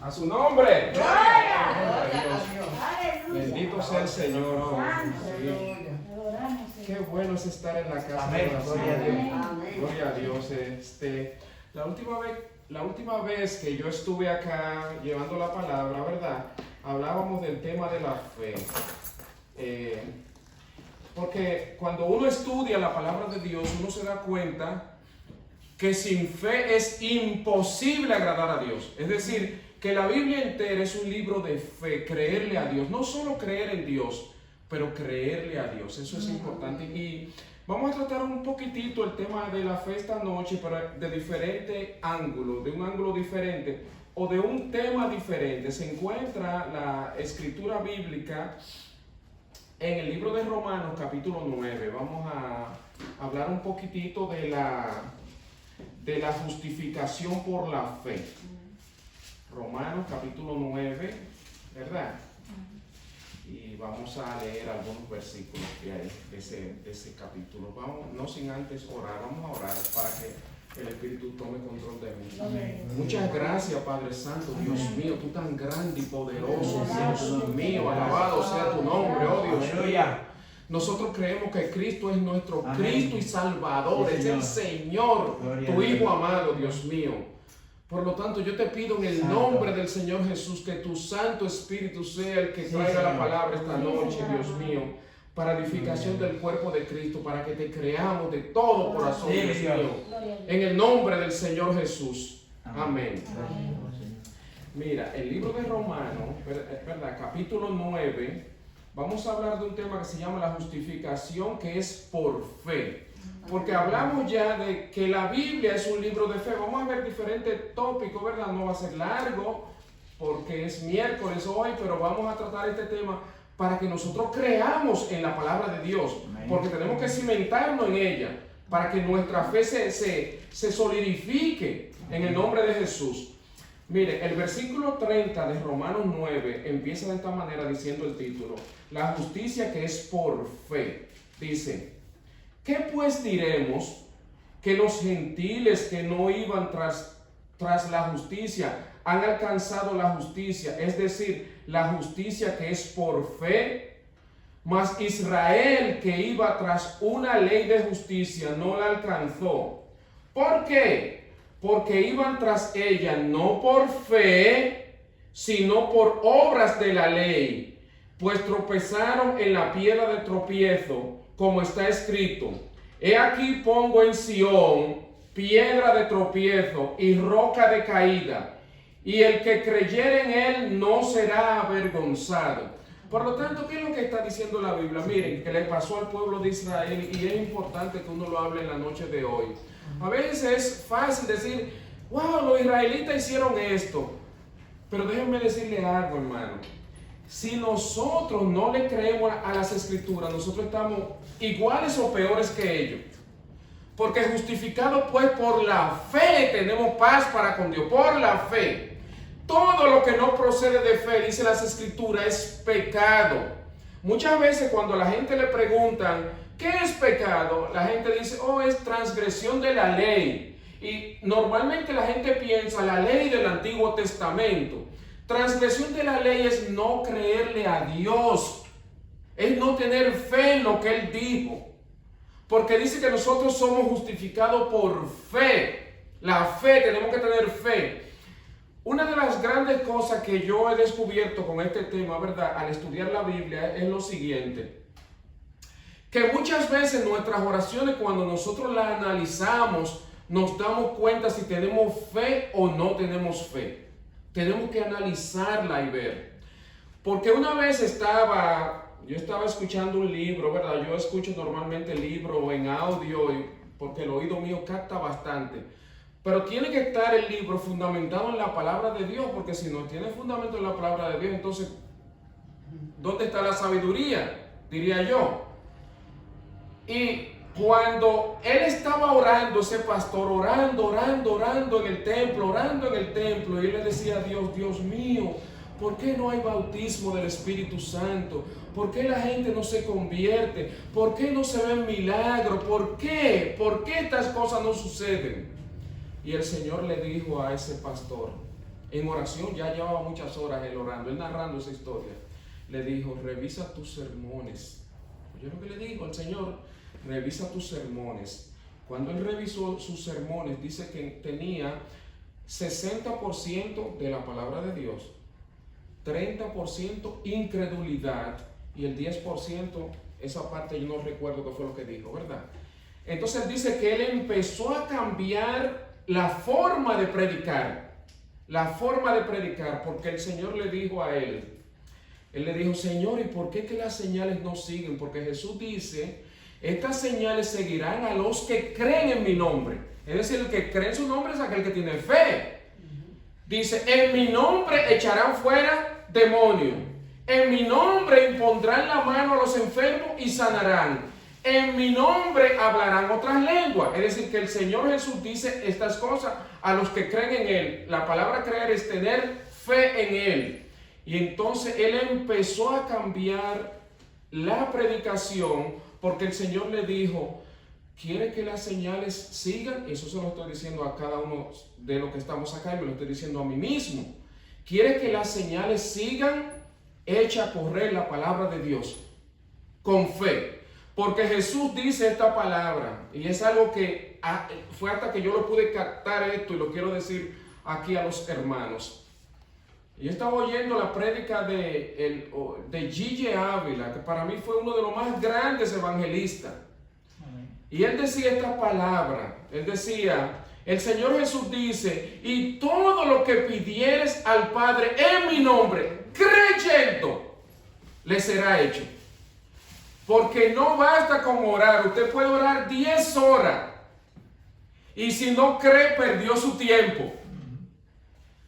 A su nombre. Gloria. Gloria a Dios. Aleluya. Bendito sea el Señor. Santo. Sí. Adoramos, Qué Señor. bueno es estar en la casa Amén. de Gloria a Dios. Dios. Amén. Gloria a Dios. La última vez que yo estuve acá llevando la palabra, ¿verdad? Hablábamos del tema de la fe. Porque cuando uno estudia la palabra de Dios, uno se da cuenta que sin fe es imposible agradar a Dios. Es decir, que la Biblia entera es un libro de fe, creerle a Dios. No solo creer en Dios, pero creerle a Dios. Eso es importante. Y vamos a tratar un poquitito el tema de la fe esta noche, pero de diferente ángulo, de un ángulo diferente o de un tema diferente. Se encuentra la escritura bíblica en el libro de Romanos, capítulo 9. Vamos a hablar un poquitito de la justificación por la fe. Romanos, capítulo 9, ¿verdad? Y vamos a leer algunos versículos de ahí, de ese capítulo. Vamos, no sin antes orar, vamos a orar para que el Espíritu tome control de mí. Amén. Muchas gracias, Padre Santo, Dios mío, tú tan grande y poderoso, Dios mío, alabado sea tu nombre, oh Dios mío. Aleluya. Nosotros creemos que Cristo es nuestro Amén. Cristo y Salvador, Sí, es el Señor, Gloria tu a Dios. Hijo amado, Dios mío. Por lo tanto, yo te pido en el Santo. nombre del Señor Jesús que tu Santo Espíritu sea el que Sí, traiga la Señor. palabra esta noche, Dios mío, para edificación del cuerpo de Cristo, para que te creamos de todo corazón, Sí, Dios Señor. mío. Gloria a Dios. En el nombre del Señor Jesús. Amén. Amén. Mira, el libro de Romanos, ¿verdad? Capítulo 9, vamos a hablar de un tema que se llama la justificación, que es por fe. Porque hablamos ya de que la Biblia es un libro de fe. Vamos a ver diferentes tópicos, ¿verdad? No va a ser largo, porque es miércoles hoy, pero vamos a tratar este tema para que nosotros creamos en la palabra de Dios. Amén. Porque tenemos que cimentarnos en ella, para que nuestra fe se solidifique en el nombre de Jesús. Mire, el versículo 30 de Romanos 9 empieza de esta manera diciendo el título: la justicia que es por fe. Dice: ¿qué pues diremos? Que los gentiles que no iban tras la justicia han alcanzado la justicia, es decir, la justicia que es por fe. Mas Israel, que iba tras una ley de justicia, no la alcanzó. ¿Por qué? Porque iban tras ella no por fe, sino por obras de la ley, pues tropezaron en la piedra de tropiezo, como está escrito: he aquí pongo en Sión piedra de tropiezo y roca de caída, y el que creyere en él no será avergonzado. Por lo tanto, ¿qué es lo que está diciendo la Biblia? Miren, que le pasó al pueblo de Israel, y es importante que uno lo hable en la noche de hoy. A veces es fácil decir: wow, los israelitas hicieron esto. Pero déjenme decirle algo, hermano. Si nosotros no le creemos a las escrituras, nosotros estamos iguales o peores que ellos. Porque justificados pues por la fe tenemos paz para con Dios, por la fe. Todo lo que no procede de fe, dice las escrituras, es pecado. Muchas veces cuando a la gente le preguntan ¿qué es pecado?, la gente dice: oh, es transgresión de la ley. Y normalmente la gente piensa la ley del Antiguo Testamento. Transgresión de la ley es no creerle a Dios, es no tener fe en lo que Él dijo, porque dice que nosotros somos justificados por fe. La fe, tenemos que tener fe. Una de las grandes cosas que yo he descubierto con este tema, ¿verdad?, al estudiar la Biblia, es lo siguiente: que muchas veces nuestras oraciones, cuando nosotros las analizamos, nos damos cuenta si tenemos fe o no tenemos fe. Tenemos que analizarla y ver. Porque una vez yo estaba escuchando un libro, ¿verdad? Yo escucho normalmente el libro en audio porque el oído mío capta bastante. Pero tiene que estar el libro fundamentado en la palabra de Dios, porque si no tiene fundamento en la palabra de Dios, entonces, ¿dónde está la sabiduría?, diría yo. Y cuando él estaba orando, ese pastor, orando en el templo, y él le decía a Dios: Dios mío, ¿por qué no hay bautismo del Espíritu Santo? ¿Por qué la gente no se convierte? ¿Por qué no se ven milagros? ¿Por qué? ¿Por qué estas cosas no suceden? Y el Señor le dijo a ese pastor: en oración, ya llevaba muchas horas él orando, él narrando esa historia. Le dijo, revisa tus sermones. Yo lo que le digo al Señor, revisa tus sermones. Cuando él revisó sus sermones, dice que tenía 60% de la palabra de Dios, 30% incredulidad y el 10%, esa parte yo no recuerdo qué fue lo que dijo, ¿verdad? Entonces él dice que él empezó a cambiar la forma de predicar, porque el Señor le dijo a él le dijo, Señor, ¿y por qué que las señales no siguen? Porque Jesús dice, estas señales seguirán a los que creen en mi nombre. Es decir, el que cree en su nombre es aquel que tiene fe. Dice, en mi nombre echarán fuera demonios. En mi nombre impondrán la mano a los enfermos y sanarán. En mi nombre hablarán otras lenguas. Es decir, que el Señor Jesús dice estas cosas a los que creen en Él. La palabra creer es tener fe en Él. Y entonces Él empezó a cambiar la predicación porque el Señor le dijo, ¿quiere que las señales sigan? Eso se lo estoy diciendo a cada uno de los que estamos acá y me lo estoy diciendo a mí mismo. ¿Quiere que las señales sigan? Echa a correr la palabra de Dios con fe. Porque Jesús dice esta palabra y es algo que fue hasta que yo lo pude captar esto y lo quiero decir aquí a los hermanos. Yo estaba oyendo la prédica de G.J. Ávila, que para mí fue uno de los más grandes evangelistas. Y él decía esta palabra, él decía, el Señor Jesús dice, y todo lo que pidieres al Padre en mi nombre, creyendo, le será hecho. Porque no basta con orar, usted puede orar 10 horas, y si no cree, perdió su tiempo.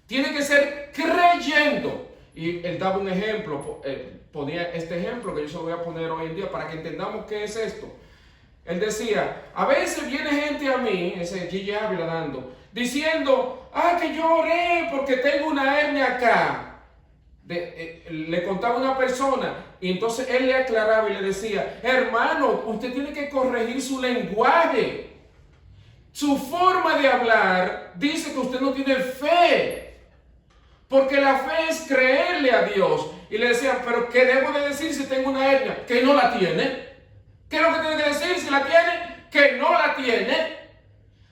Tiene que ser creyendo. Y él daba un ejemplo, ponía este ejemplo que yo se lo voy a poner hoy en día para que entendamos qué es esto. Él decía, a veces viene gente a mí, ese G.J. Ávila dando, diciendo, que yo oré porque tengo una hernia acá. Le contaba una persona y entonces él le aclaraba y le decía, hermano, usted tiene que corregir su lenguaje. Su forma de hablar dice que usted no tiene fe. Porque la fe es creerle a Dios. Y le decían, pero ¿qué debo de decir si tengo una hernia? Que no la tiene. ¿Qué es lo que tiene que decir si la tiene? Que no la tiene.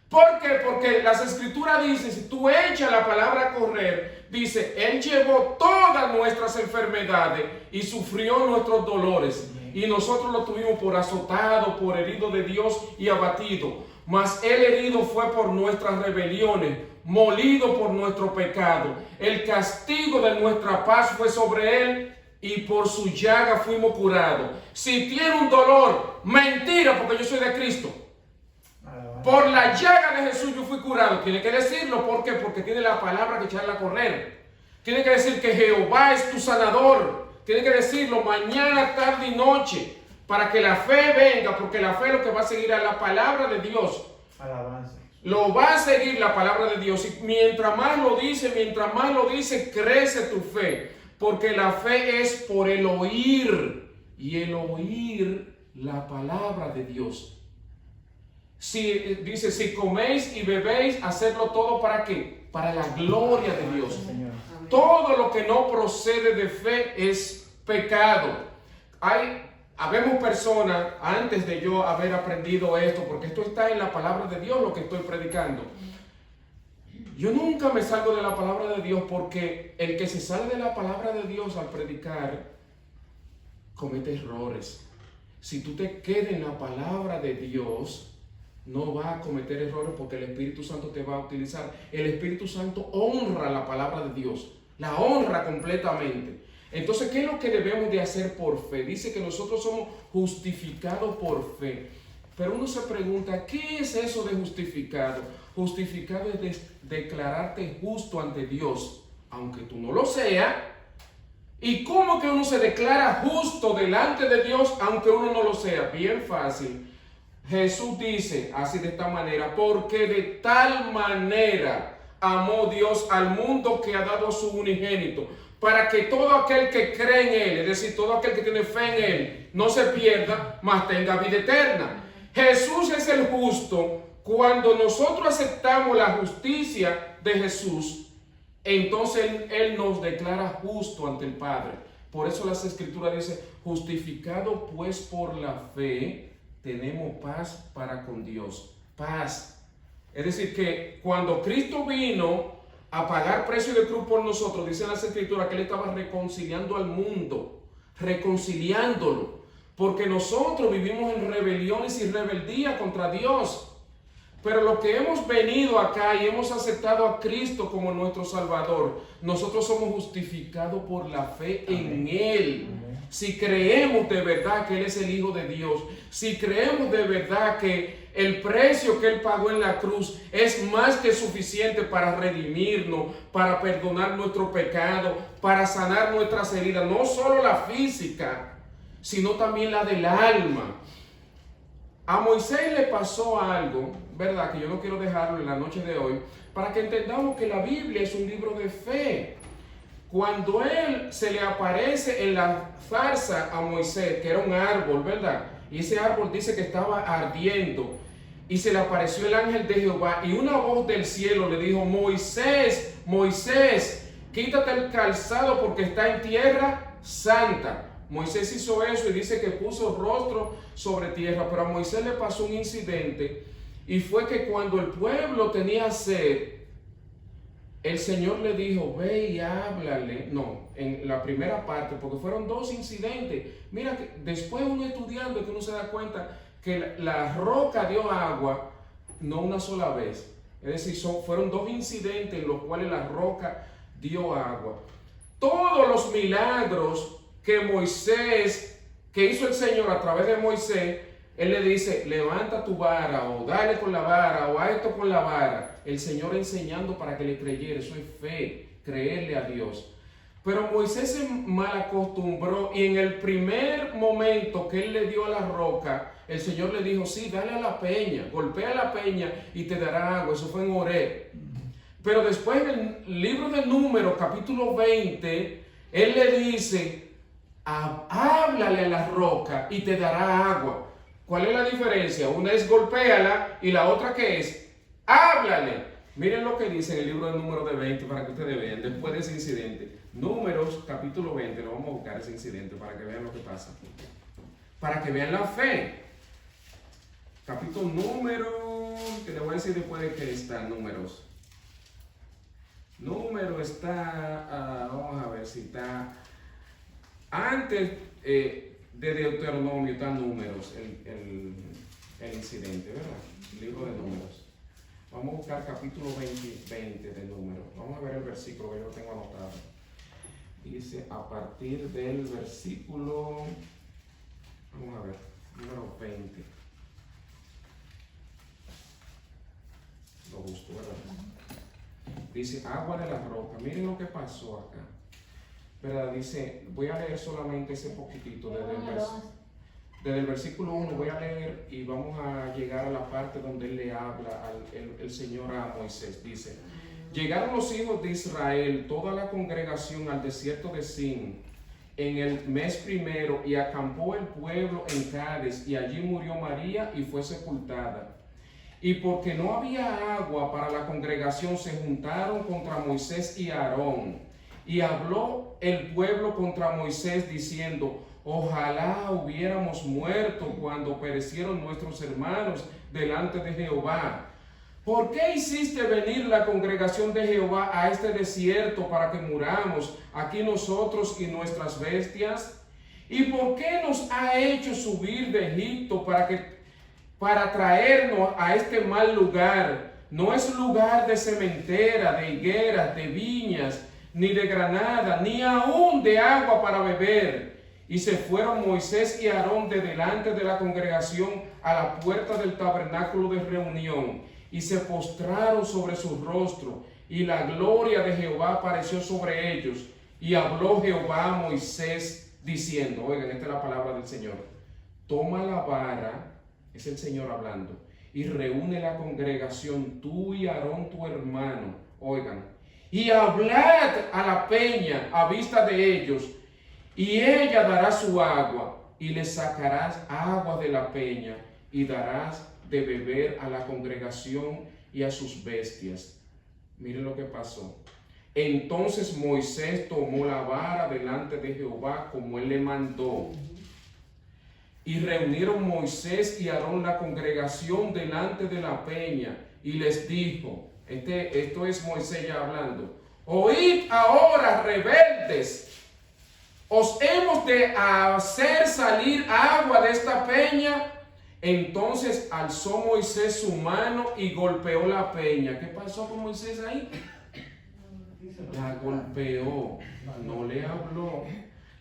¿Por qué? Porque las escrituras dicen, si tú echas la palabra a correr, dice, Él llevó todas nuestras enfermedades y sufrió nuestros dolores. Y nosotros lo tuvimos por azotado, por herido de Dios y abatido. Mas Él herido fue por nuestras rebeliones, molido por nuestro pecado. El castigo de nuestra paz fue sobre Él y por su llaga fuimos curados. Si tiene un dolor, mentira, porque yo soy de Cristo. Por la llaga de Jesús yo fui curado. Tiene que decirlo, ¿por qué? Porque tiene la palabra que echarla a correr. Tiene que decir que Jehová es tu sanador. Tiene que decirlo mañana, tarde y noche, para que la fe venga, porque la fe lo que va a seguir a la palabra de Dios. Alabanza. Lo va a seguir la palabra de Dios. Y mientras más lo dice, crece tu fe. Porque la fe es por el oír. Y el oír la palabra de Dios. Dice, si coméis y bebéis, hacedlo todo ¿para qué? Para la gloria de Dios. Todo lo que no procede de fe es pecado. Habemos personas, antes de yo haber aprendido esto, porque esto está en la palabra de Dios lo que estoy predicando. Yo nunca me salgo de la palabra de Dios, porque el que se sale de la palabra de Dios al predicar comete errores. Si tú te quedas en la palabra de Dios, no vas a cometer errores, porque el Espíritu Santo te va a utilizar. El Espíritu Santo honra la palabra de Dios, la honra completamente. Entonces, ¿qué es lo que debemos de hacer por fe? Dice que nosotros somos justificados por fe. Pero uno se pregunta, ¿qué es eso de justificado? Justificado es declararte justo ante Dios, aunque tú no lo seas. ¿Y cómo que uno se declara justo delante de Dios, aunque uno no lo sea? Bien fácil. Jesús dice así, de esta manera, porque de tal manera amó Dios al mundo que ha dado su unigénito, para que todo aquel que cree en Él, es decir, todo aquel que tiene fe en Él, no se pierda, mas tenga vida eterna. Jesús es el justo. Cuando nosotros aceptamos la justicia de Jesús, entonces Él nos declara justo ante el Padre. Por eso las Escrituras dicen, justificado pues por la fe, tenemos paz para con Dios. Paz. Es decir, que cuando Cristo vino a pagar precio de cruz por nosotros, dicen las Escrituras que Él estaba reconciliando al mundo, reconciliándolo, porque nosotros vivimos en rebeliones y rebeldía contra Dios. Pero los que hemos venido acá y hemos aceptado a Cristo como nuestro Salvador, nosotros somos justificados por la fe en Él. Si creemos de verdad que Él es el Hijo de Dios, si creemos de verdad que el precio que Él pagó en la cruz es más que suficiente para redimirnos, para perdonar nuestro pecado, para sanar nuestras heridas, no solo la física, sino también la del alma. A Moisés le pasó algo, ¿verdad? Que yo no quiero dejarlo en la noche de hoy, para que entendamos que la Biblia es un libro de fe. Cuando él se le aparece en la zarza a Moisés, que era un árbol, ¿verdad? Y ese árbol dice que estaba ardiendo, y se le apareció el ángel de Jehová, y una voz del cielo le dijo, Moisés, Moisés, quítate el calzado porque está en tierra santa. Moisés hizo eso y dice que puso rostro sobre tierra, pero a Moisés le pasó un incidente, y fue que cuando el pueblo tenía sed, el Señor le dijo, ve y háblale. No, en la primera parte, porque fueron dos incidentes. Mira que después uno estudiando que uno se da cuenta que la roca dio agua, no una sola vez. Es decir, fueron dos incidentes en los cuales la roca dio agua. Todos los milagros que hizo el Señor a través de Moisés, Él le dice, levanta tu vara, o dale con la vara, o haz esto con la vara. El Señor enseñando para que le creyera. Eso es fe, creerle a Dios. Pero Moisés se malacostumbró, y en el primer momento que Él le dio a la roca, el Señor le dijo, sí, dale a la peña, golpea la peña y te dará agua. Eso fue en Horeb. Pero después en el libro de Números, capítulo 20, Él le dice, háblale a la roca y te dará agua. ¿Cuál es la diferencia? Una es golpéala y la otra que es háblale. Miren lo que dice en el libro de Números de 20 para que ustedes vean después de ese incidente. Números capítulo 20, lo vamos a buscar ese incidente para que vean lo que pasa. Para que vean la fe. Capítulo Números, que le voy a decir después de que está Números. Número está, vamos a ver si está antes de Deuteronomio, está Números, el incidente, ¿verdad? El libro de Números. Vamos a buscar capítulo 20 de Números. Vamos a ver el versículo que yo lo tengo anotado. Dice, a partir del versículo, vamos a ver, número 20. Lo busco, ¿verdad? Dice, agua de la roca. Miren lo que pasó acá. ¿Verdad? Dice, voy a leer solamente ese poquitito desde el versículo 1. Voy a leer y vamos a llegar a la parte donde él le habla el Señor a Moisés. Dice, llegaron los hijos de Israel, toda la congregación al desierto de Sin, en el mes primero, y acampó el pueblo en Cades, y allí murió María y fue sepultada. Y porque no había agua para la congregación, se juntaron contra Moisés y Aarón. Y habló el pueblo contra Moisés diciendo, ojalá hubiéramos muerto cuando perecieron nuestros hermanos delante de Jehová. ¿Por qué hiciste venir la congregación de Jehová a este desierto para que muramos aquí nosotros y nuestras bestias? ¿Y por qué nos ha hecho subir de Egipto para traernos a este mal lugar? No es lugar de cementera, de higueras, de viñas, ni de granada, ni aún de agua para beber. Y se fueron Moisés y Aarón de delante de la congregación a la puerta del tabernáculo de reunión, y se postraron sobre su rostro, y la gloria de Jehová apareció sobre ellos. Y habló Jehová a Moisés diciendo, oigan, esta es la palabra del Señor, toma la vara, es el Señor hablando, y reúne la congregación, tú y Aarón tu hermano, oigan, y hablad a la peña a vista de ellos, y ella dará su agua, y le sacarás agua de la peña, y darás de beber a la congregación y a sus bestias. Miren lo que pasó. Entonces Moisés tomó la vara delante de Jehová como él le mandó. Y reunieron Moisés y Aarón la congregación delante de la peña y les dijo, esto es Moisés ya hablando, oíd ahora, rebeldes, ¿os hemos de hacer salir agua de esta peña? Entonces alzó Moisés su mano y golpeó la peña. ¿Qué pasó con Moisés ahí? La golpeó, no le habló.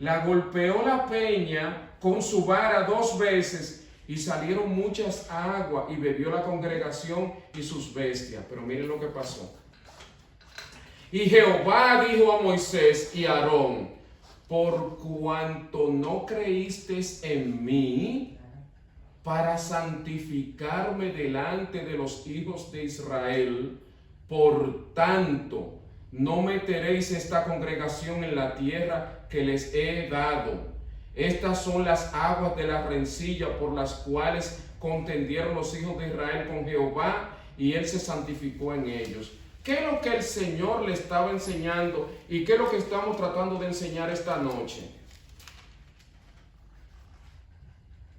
La golpeó la peña con su vara 2 veces y salieron muchas aguas y bebió la congregación y sus bestias. Pero miren lo que pasó. Y Jehová dijo a Moisés y a Aarón, por cuanto no creísteis en mí para santificarme delante de los hijos de Israel, por tanto no meteréis esta congregación en la tierra que les he dado. Estas son las aguas de la rencilla por las cuales contendieron los hijos de Israel con Jehová, y él se santificó en ellos. ¿Qué es lo que el Señor le estaba enseñando y qué es lo que estamos tratando de enseñar esta noche?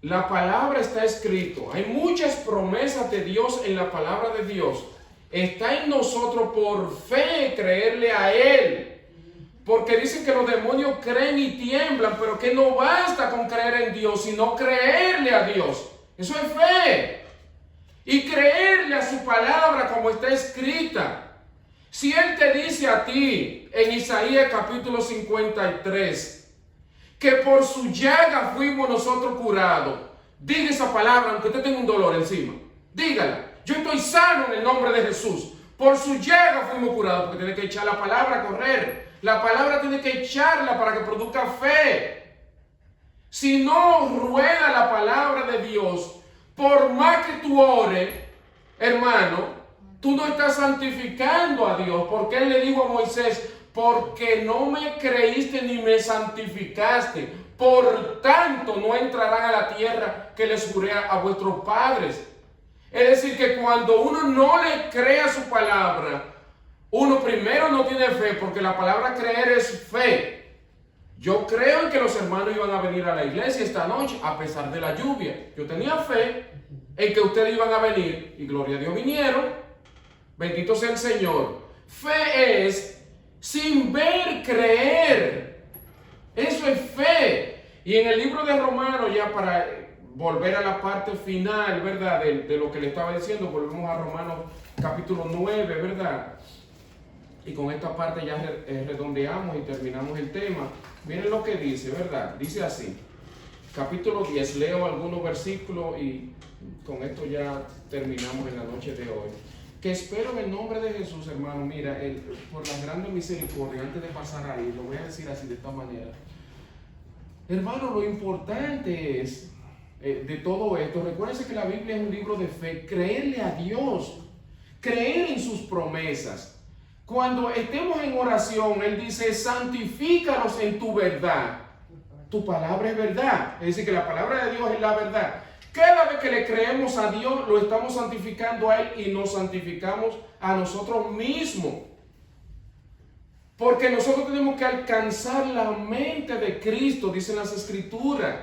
La palabra está escrito. Hay muchas promesas de Dios en la palabra de Dios. Está en nosotros por fe creerle a Él. Porque dicen que los demonios creen y tiemblan, pero que no basta con creer en Dios, sino creerle a Dios. Eso es fe. Y creerle a su palabra como está escrita. Si Él te dice a ti en Isaías capítulo 53 que por su llaga fuimos nosotros curados, diga esa palabra aunque usted tenga un dolor encima. Dígala. Yo estoy sano en el nombre de Jesús. Por su llaga fuimos curados, porque tiene que echar la palabra a correr. La palabra tiene que echarla para que produzca fe. Si no rueda la palabra de Dios, por más que tú ores, hermano, tú no estás santificando a Dios, porque Él le dijo a Moisés, porque no me creíste ni me santificaste, por tanto no entrarán a la tierra que les juré a vuestros padres. Es decir, que cuando uno no le cree a su palabra, uno primero no tiene fe, porque la palabra creer es fe. Yo creo en que los hermanos iban a venir a la iglesia esta noche, a pesar de la lluvia. Yo tenía fe en que ustedes iban a venir, y gloria a Dios vinieron. Bendito sea el Señor. Fe es sin ver, creer. Eso es fe. Y en el libro de Romanos, ya para volver a la parte final, ¿verdad? De lo que le estaba diciendo, volvemos a Romanos capítulo 9, ¿verdad? Y con esta parte ya redondeamos y terminamos el tema. Miren lo que dice, ¿verdad? Dice así, capítulo 10, leo algunos versículos y con esto ya terminamos en la noche de hoy. Que espero en el nombre de Jesús, hermano, mira, por la grande misericordia, antes de pasar ahí, lo voy a decir así, de esta manera. Hermano, lo importante es, de todo esto, recuérdense que la Biblia es un libro de fe, creerle a Dios, creer en sus promesas. Cuando estemos en oración, Él dice, santifícalos en tu verdad. Tu palabra es verdad. Es decir, que la palabra de Dios es la verdad. Cada vez que le creemos a Dios, lo estamos santificando a Él y nos santificamos a nosotros mismos. Porque nosotros tenemos que alcanzar la mente de Cristo, dicen las Escrituras.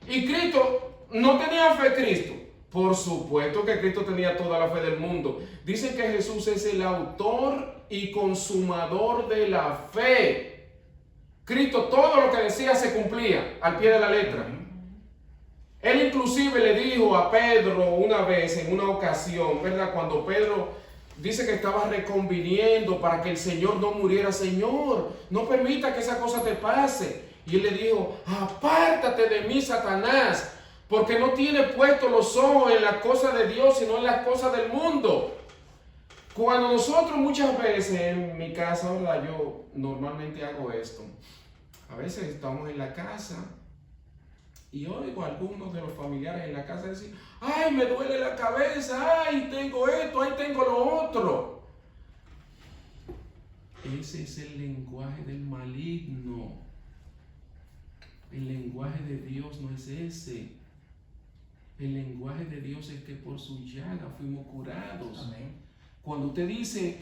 Y Cristo, ¿no tenía fe Cristo? Por supuesto que Cristo tenía toda la fe del mundo. Dicen que Jesús es el autor y consumador de la fe. Cristo, todo lo que decía se cumplía al pie de la letra. Él inclusive le dijo a Pedro una vez, en una ocasión, ¿verdad? Cuando Pedro dice que estaba reconviniendo para que el Señor no muriera. Señor, no permita que esa cosa te pase. Y él le dijo, apártate de mí, Satanás, porque no tiene puesto los ojos en las cosas de Dios, sino en las cosas del mundo. Cuando nosotros muchas veces en mi casa, ¿verdad? Yo normalmente hago esto. A veces estamos en la casa y oigo a algunos de los familiares en la casa decir, ay, me duele la cabeza, ay, tengo esto, ay, tengo lo otro. Ese es el lenguaje del maligno. El lenguaje de Dios no es ese. El lenguaje de Dios es que por su llaga fuimos curados. Amén. Cuando usted dice,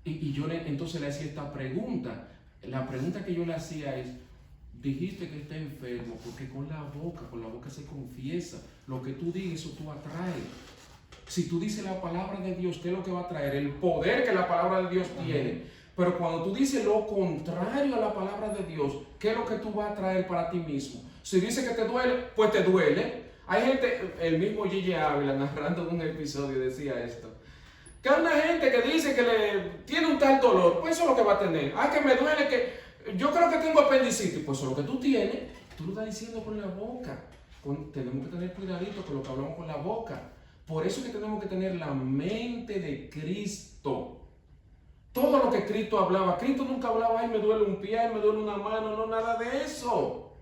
Entonces le hacía esta pregunta. La pregunta que yo le hacía es, dijiste que está enfermo porque con la boca se confiesa. Lo que tú digas, eso tú atraes. Si tú dices la palabra de Dios, ¿qué es lo que va a traer? El poder que la palabra de Dios tiene. Pero cuando tú dices lo contrario a la palabra de Dios, ¿qué es lo que tú vas a traer para ti mismo? Si dices que te duele, pues te duele. Hay gente, el mismo Gigi Ávila, narrando un episodio, decía esto. Que hay una gente que dice que le tiene un tal dolor, pues eso es lo que va a tener. Que me duele, que yo creo que tengo apendicitis. Pues eso es lo que tú tienes, tú lo estás diciendo con la boca. Tenemos que tener cuidadito con lo que hablamos con la boca. Por eso es que tenemos que tener la mente de Cristo. Todo lo que Cristo hablaba. Cristo nunca hablaba, ay, me duele un pie, ay, me duele una mano, no, nada de eso.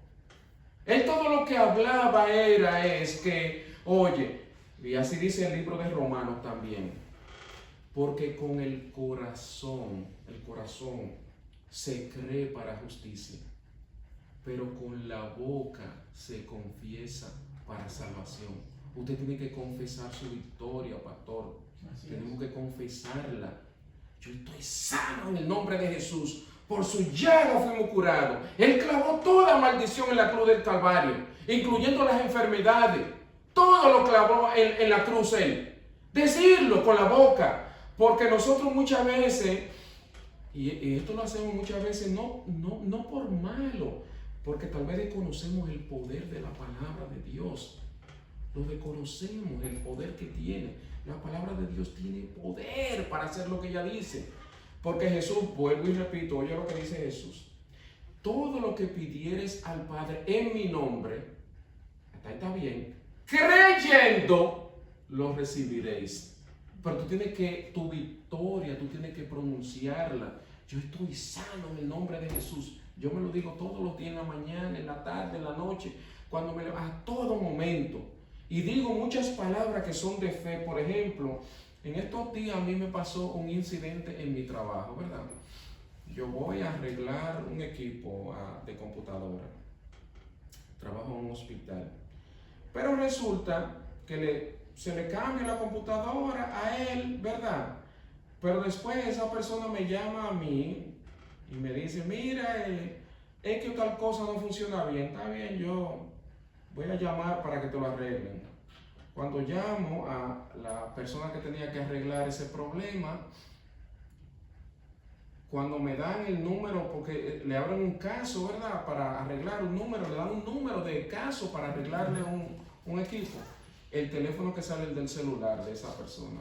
Él todo lo que hablaba es que, oye, y así dice el libro de Romanos también, porque con el corazón se cree para justicia, pero con la boca se confiesa para salvación. Usted tiene que confesar su victoria, pastor. Tenemos que confesarla. Yo estoy sano en el nombre de Jesús. Por su llaga fuimos curados. Él clavó toda maldición en la cruz del Calvario, incluyendo las enfermedades. Todo lo clavó en la cruz él. Decirlo con la boca. Porque nosotros muchas veces, y esto lo hacemos muchas veces no por malo, porque tal vez desconocemos el poder de la palabra de Dios. Lo desconocemos, el poder que tiene. La palabra de Dios tiene poder para hacer lo que ella dice. Porque Jesús, vuelvo y repito, oye lo que dice Jesús. Todo lo que pidieres al Padre en mi nombre, hasta ahí está bien, creyendo, lo recibiréis. Pero tú tienes que, tu victoria, tú tienes que pronunciarla. Yo estoy sano en el nombre de Jesús. Yo me lo digo todos los días, en la mañana, en la tarde, en la noche, cuando a todo momento. Y digo muchas palabras que son de fe. Por ejemplo, en estos días a mí me pasó un incidente en mi trabajo, ¿verdad? Yo voy a arreglar un equipo de computadora. Trabajo en un hospital. Pero resulta que se le cambia la computadora a él, ¿verdad? Pero después esa persona me llama a mí y me dice, mira, es que tal cosa no funciona bien. Está bien, yo voy a llamar para que te lo arreglen. Cuando llamo a la persona que tenía que arreglar ese problema, cuando me dan el número, porque le abren un caso, ¿verdad? Para arreglar un número, le dan un número de caso para arreglarle un equipo. El teléfono que sale del celular de esa persona.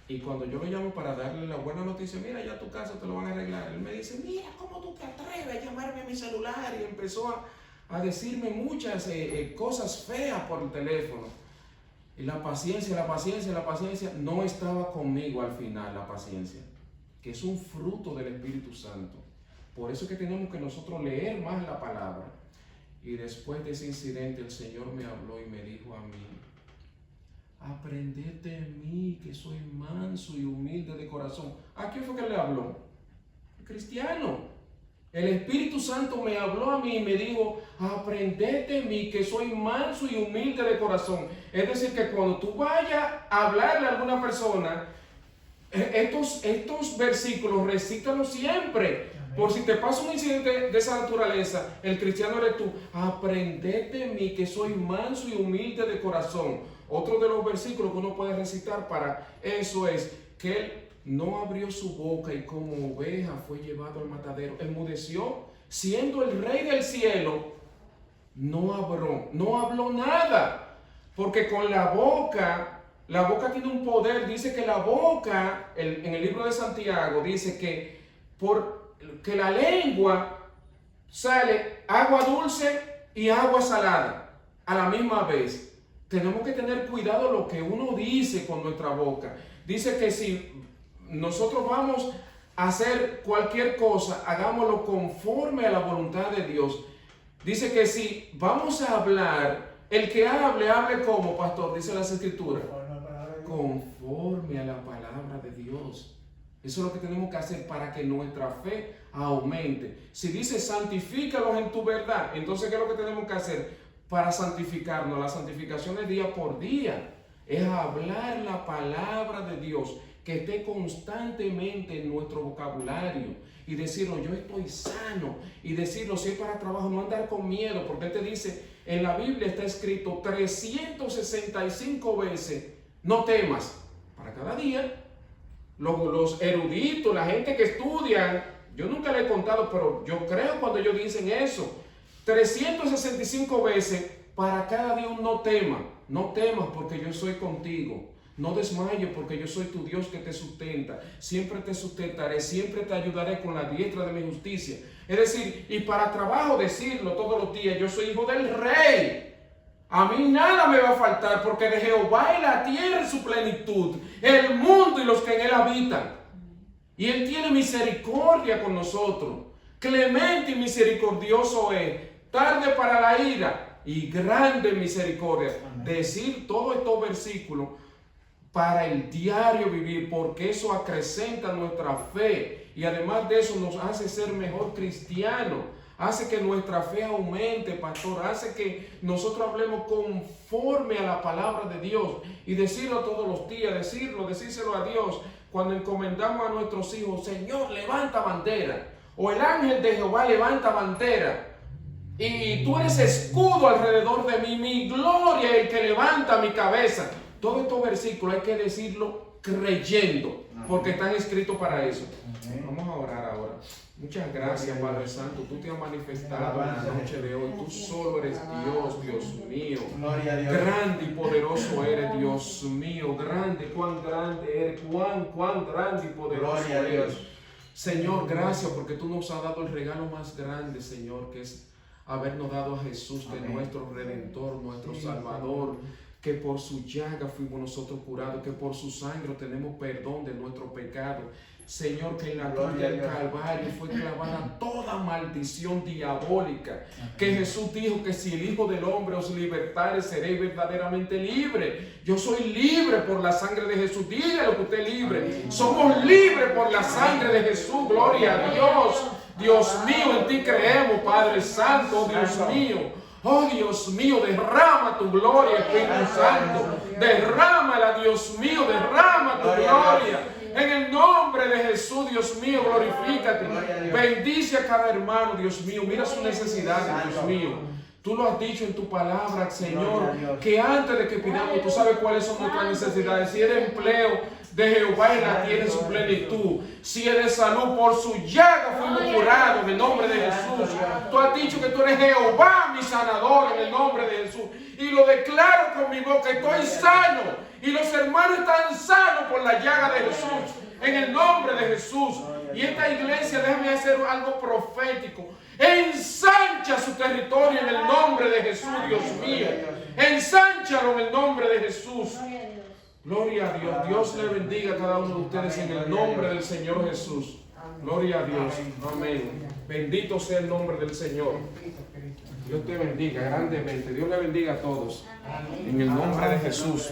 Y cuando yo lo llamo para darle la buena noticia, mira, ya tu caso te lo van a arreglar. Él me dice, mira, ¿cómo tú te atreves a llamarme a mi celular? Y empezó a decirme muchas cosas feas por el teléfono. Y la paciencia no estaba conmigo al final, la paciencia, que es un fruto del Espíritu Santo. Por eso es que tenemos que nosotros leer más la palabra. Y después de ese incidente el Señor me habló y me dijo a mí, aprendete de mí que soy manso y humilde de corazón. ¿A quién fue que le habló? El cristiano. El Espíritu Santo me habló a mí y me dijo, aprendete de mí que soy manso y humilde de corazón. Es decir, que cuando tú vayas a hablarle a alguna persona, estos versículos recítalos siempre. Amén. Por si te pasa un incidente de esa naturaleza, el cristiano eres tú. Aprendete de mí que soy manso y humilde de corazón. Otro de los versículos que uno puede recitar para eso es que él no abrió su boca y como oveja fue llevado al matadero. Enmudeció, siendo el rey del cielo, no habló nada. Porque con la boca tiene un poder. Dice que la boca, en el libro de Santiago, dice que porque la lengua sale agua dulce y agua salada a la misma vez. Tenemos que tener cuidado lo que uno dice con nuestra boca. Dice que si nosotros vamos a hacer cualquier cosa, hagámoslo conforme a la voluntad de Dios. Dice que si vamos a hablar, el que hable como, pastor, dice las Escrituras, conforme a la palabra de Dios. Eso es lo que tenemos que hacer para que nuestra fe aumente. Si dice santifícalos en tu verdad, entonces ¿qué es lo que tenemos que hacer para santificarnos? La santificación es día por día. Es hablar la palabra de Dios. que esté constantemente en nuestro vocabulario y decirlo, yo estoy sano, y decirlo, si es para trabajo, no andar con miedo, porque Él te dice, en la Biblia está escrito 365 veces, no temas, para cada día. Los eruditos, la gente que estudian, yo nunca le he contado, pero yo creo cuando ellos dicen eso, 365 veces, para cada día un no temas. No temas porque yo soy contigo. No desmayes porque yo soy tu Dios que te sustenta. Siempre te sustentaré, siempre te ayudaré con la diestra de mi justicia. Es decir, y para trabajo decirlo todos los días, yo soy hijo del Rey. A mí nada me va a faltar porque de Jehová es la tierra y su plenitud, el mundo y los que en él habitan. Y Él tiene misericordia con nosotros. Clemente y misericordioso es, tarde para la ira y grande misericordia. Amén. Decir todos estos versículos para el diario vivir, porque eso acrecenta nuestra fe y además de eso nos hace ser mejor cristianos, hace que nuestra fe aumente, pastor, hace que nosotros hablemos conforme a la palabra de Dios y decirlo todos los días, decírselo a Dios cuando encomendamos a nuestros hijos, Señor, levanta bandera, o el ángel de Jehová levanta bandera, y tú eres escudo alrededor de mí, mi gloria es el que levanta mi cabeza. Todos estos versículos hay que decirlo creyendo, porque están escritos para eso. Vamos a orar ahora. Muchas gracias, Padre Santo. Tú te has manifestado en la noche de hoy. Tú solo eres Dios, Dios mío. Grande y poderoso eres, Dios mío. Grande, cuán grande eres. Cuán grande y poderoso eres. Señor, gracias porque tú nos has dado el regalo más grande, Señor, que es habernos dado a Jesús, de nuestro Redentor, nuestro Salvador. Que por su llaga fuimos nosotros curados, que por su sangre tenemos perdón de nuestro pecado. Señor, que en la cruz del Calvario fue clavada toda maldición diabólica. Que Jesús dijo que si el Hijo del Hombre os libertare, seréis verdaderamente libre. Yo soy libre por la sangre de Jesús. Dígalo que usted es libre. Somos libres por la sangre de Jesús. Gloria a Dios. Dios mío, en ti creemos, Padre Santo, Dios mío. Oh Dios mío, derrama tu gloria, Espíritu Santo. Derrámala, Dios mío, derrama tu gloria. En el nombre de Jesús, Dios mío, glorifícate. Bendice a cada hermano, Dios mío. Mira sus necesidades, Dios mío. Tú lo has dicho en tu palabra, Señor, que antes de que pidamos, tú sabes cuáles son nuestras necesidades. Si es de empleo, de Jehová en la tierra en su plenitud. Si es de salud, por su llaga fuimos curados en el nombre de Jesús. Tú has dicho que tú eres Jehová, mi sanador, en el nombre de Jesús. Y lo declaro con mi boca, estoy sano. Y los hermanos están sanos por la llaga de Jesús, en el nombre de Jesús. Y esta iglesia, déjame hacer algo profético. Ensancha su territorio en el nombre de Jesús, Dios mío. Ensánchalo en el nombre de Jesús. Gloria a Dios. Dios le bendiga a cada uno de ustedes en el nombre del Señor Jesús. Gloria a Dios. Amén. Bendito sea el nombre del Señor. Dios te bendiga grandemente. Dios le bendiga a todos. En el nombre de Jesús.